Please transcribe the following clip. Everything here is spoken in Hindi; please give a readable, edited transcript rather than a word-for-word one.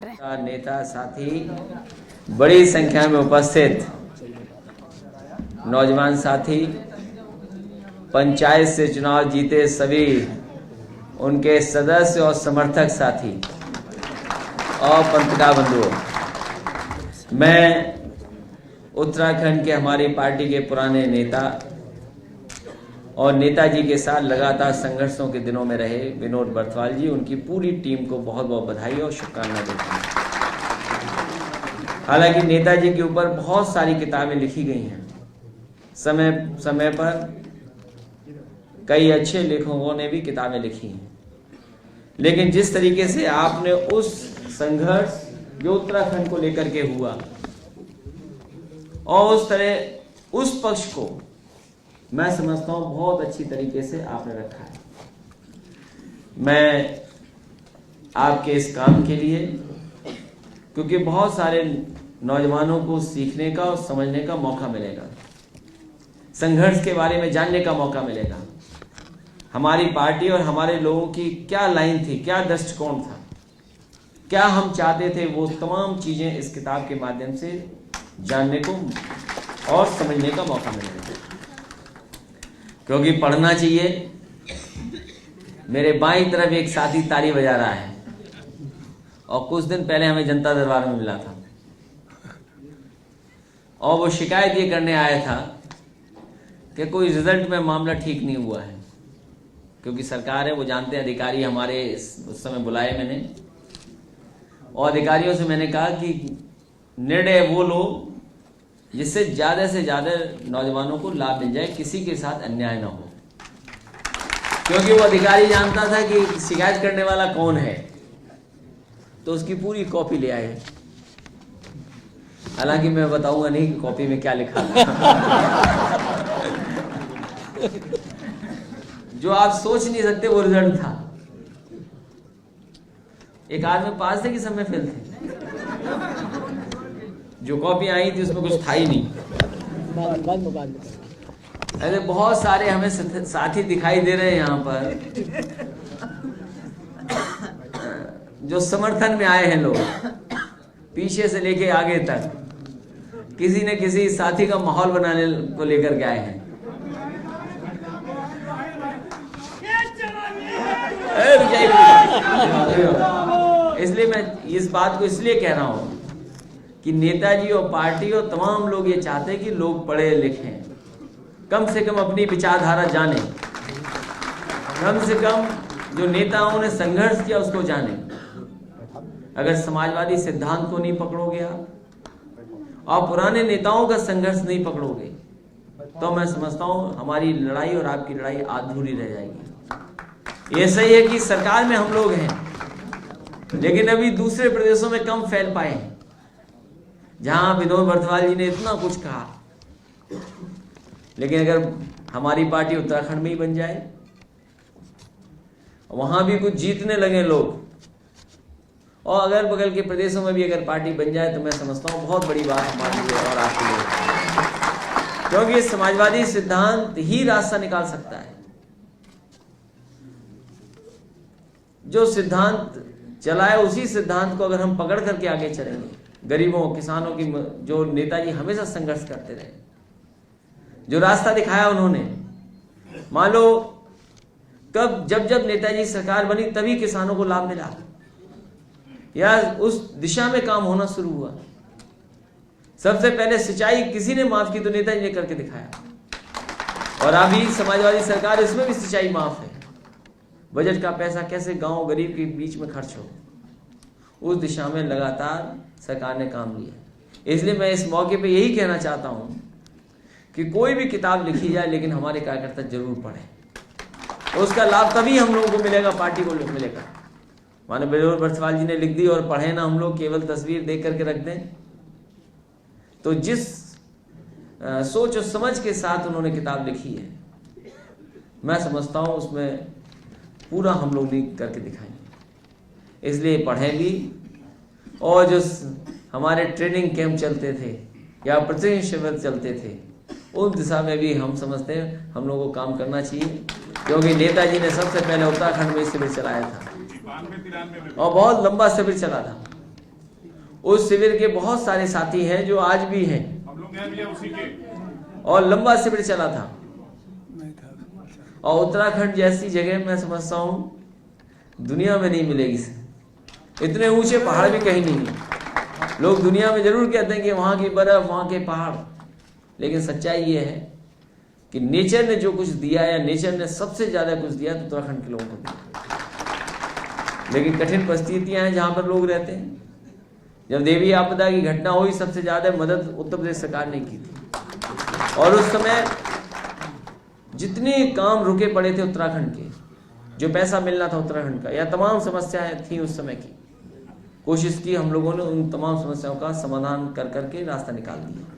नेता साथी, बड़ी संख्या में उपस्थित नौजवान साथी, पंचायत से चुनाव जीते सभी उनके सदस्य और समर्थक साथी और पत्रकार बंधुओं, मैं उत्तराखंड के हमारी पार्टी के पुराने नेता और नेताजी के साथ लगातार संघर्षों के दिनों में रहे विनोद बर्थवाल जी, उनकी पूरी टीम को बहुत बहुत बधाई और शुभकामनाएं देता हूं। हालांकि नेताजी के ऊपर बहुत सारी किताबें लिखी गई हैं, समय समय पर कई अच्छे लेखकों ने भी किताबें लिखी हैं, लेकिन जिस तरीके से आपने उस संघर्ष जो उत्तराखंड को लेकर के हुआ और उस तरह उस पक्ष को मैं समझता हूं बहुत अच्छी तरीके से आपने रखा है। मैं आपके इस काम के लिए, क्योंकि बहुत सारे नौजवानों को सीखने का और समझने का मौका मिलेगा, संघर्ष के बारे में जानने का मौका मिलेगा, हमारी पार्टी और हमारे लोगों की क्या लाइन थी, क्या दृष्टिकोण था, क्या हम चाहते थे, वो तमाम चीजें इस किताब के माध्यम से जानने को और समझने का मौका मिलेगा। क्योंकि पढ़ना चाहिए। मेरे बाईं तरफ एक साथी ताली बजा रहा है और कुछ दिन पहले हमें जनता दरबार में मिला था और वो शिकायत ये करने आया था कि कोई रिजल्ट में मामला ठीक नहीं हुआ है, क्योंकि सरकार है, वो जानते हैं, अधिकारी हमारे उस समय बुलाए मैंने और अधिकारियों से मैंने कहा कि निर्णय वो लो जिससे ज्यादा से ज्यादा नौजवानों को लाभ मिल जाए, किसी के साथ अन्याय ना हो, क्योंकि वो अधिकारी जानता था कि शिकायत करने वाला कौन है, तो उसकी पूरी कॉपी ले आए। हालांकि मैं बताऊंगा नहीं कि कॉपी में क्या लिखा था। जो आप सोच नहीं सकते वो रिजल्ट था। एक आदमी पास थे कि सब में फेल थे। जो कॉपी आई थी उसमें कुछ था ही नहीं। ऐसे बहुत सारे हमें साथी दिखाई दे रहे हैं यहाँ पर, जो समर्थन में आए हैं लोग, पीछे से लेके आगे तक किसी न किसी साथी का माहौल बनाने को लेकर के आए हैं। इसलिए मैं इस बात को इसलिए कह रहा हूं कि नेताजी और पार्टी और तमाम लोग ये चाहते हैं कि लोग पढ़े लिखें, कम से कम अपनी विचारधारा जानें, कम से कम जो नेताओं ने संघर्ष किया उसको जानें। अगर समाजवादी सिद्धांत को नहीं पकड़ोगे आप और पुराने नेताओं का संघर्ष नहीं पकड़ोगे, तो मैं समझता हूं हमारी लड़ाई और आपकी लड़ाई अधूरी रह जाएगी। ये सही है कि सरकार में हम लोग हैं, लेकिन अभी दूसरे प्रदेशों में कम फैल पाए हैं, जहां विनोद बर्थवाल जी ने इतना कुछ कहा। लेकिन अगर हमारी पार्टी उत्तराखंड में ही बन जाए, वहां भी कुछ जीतने लगे लोग, और अगल बगल के प्रदेशों में भी अगर पार्टी बन जाए, तो मैं समझता हूं बहुत बड़ी बात हमारे लिए और आपके लिए, क्योंकि समाजवादी सिद्धांत ही रास्ता निकाल सकता है। जो सिद्धांत चला है उसी सिद्धांत को अगर हम पकड़ करके आगे चलेंगे, गरीबों किसानों की, जो नेताजी हमेशा संघर्ष करते रहे, जो रास्ता दिखाया उन्होंने, मान लो कब जब नेताजी सरकार बनी तभी किसानों को लाभ मिला या उस दिशा में काम होना शुरू हुआ। सबसे पहले सिंचाई किसी ने माफ की तो नेताजी ने करके दिखाया, और अभी समाजवादी सरकार, इसमें भी सिंचाई माफ है। बजट का पैसा कैसे गांव गरीब के बीच में खर्च हो, उस दिशा में लगातार सरकार ने काम लिया। इसलिए मैं इस मौके पे यही कहना चाहता हूं कि कोई भी किताब लिखी जाए, लेकिन हमारे कार्यकर्ता जरूर पढ़ें। उसका लाभ तभी हम लोगों को मिलेगा, पार्टी को मिलेगा। माने विनोद बर्थवाल जी ने लिख दी और पढ़े ना हम लोग, केवल तस्वीर देख करके रख दें, तो जिस सोच और समझ के साथ उन्होंने किताब लिखी है, मैं समझता हूं उसमें पूरा हम लोग भी करके दिखाएंगे। इसलिए पढ़ें भी, और जो हमारे ट्रेनिंग कैंप चलते थे या प्रशिक्षण शिविर चलते थे, उस दिशा में भी हम समझते हैं हम लोगों को काम करना चाहिए, क्योंकि नेताजी ने सबसे पहले उत्तराखंड में शिविर चलाया था और बहुत लंबा शिविर चला था। उस शिविर के बहुत सारे साथी हैं जो आज भी हैं, हम लोग गए भी हैं उसी के। और लंबा शिविर चला था। और उत्तराखंड जैसी जगह मैं समझता हूं दुनिया में नहीं मिलेगी। इतने ऊंचे पहाड़ भी कहीं नहीं है। लोग दुनिया में जरूर कहते हैं कि वहां की बर्फ, वहां के पहाड़, लेकिन सच्चाई ये है कि नेचर ने जो कुछ दिया या नेचर ने सबसे ज्यादा कुछ दिया तो उत्तराखंड के लोगों को दिया। लेकिन कठिन परिस्थितियां हैं जहां पर लोग रहते हैं। जब देवी आपदा की घटना हुई, सबसे ज्यादा मदद उत्तर प्रदेश सरकार ने की थी, और उस समय जितने काम रुके पड़े थे उत्तराखंड के, जो पैसा मिलना था उत्तराखंड का, या तमाम समस्याएं थी उस समय की, कोशिश की हम लोगों ने उन तमाम समस्याओं का समाधान कर करके रास्ता निकाल दिया।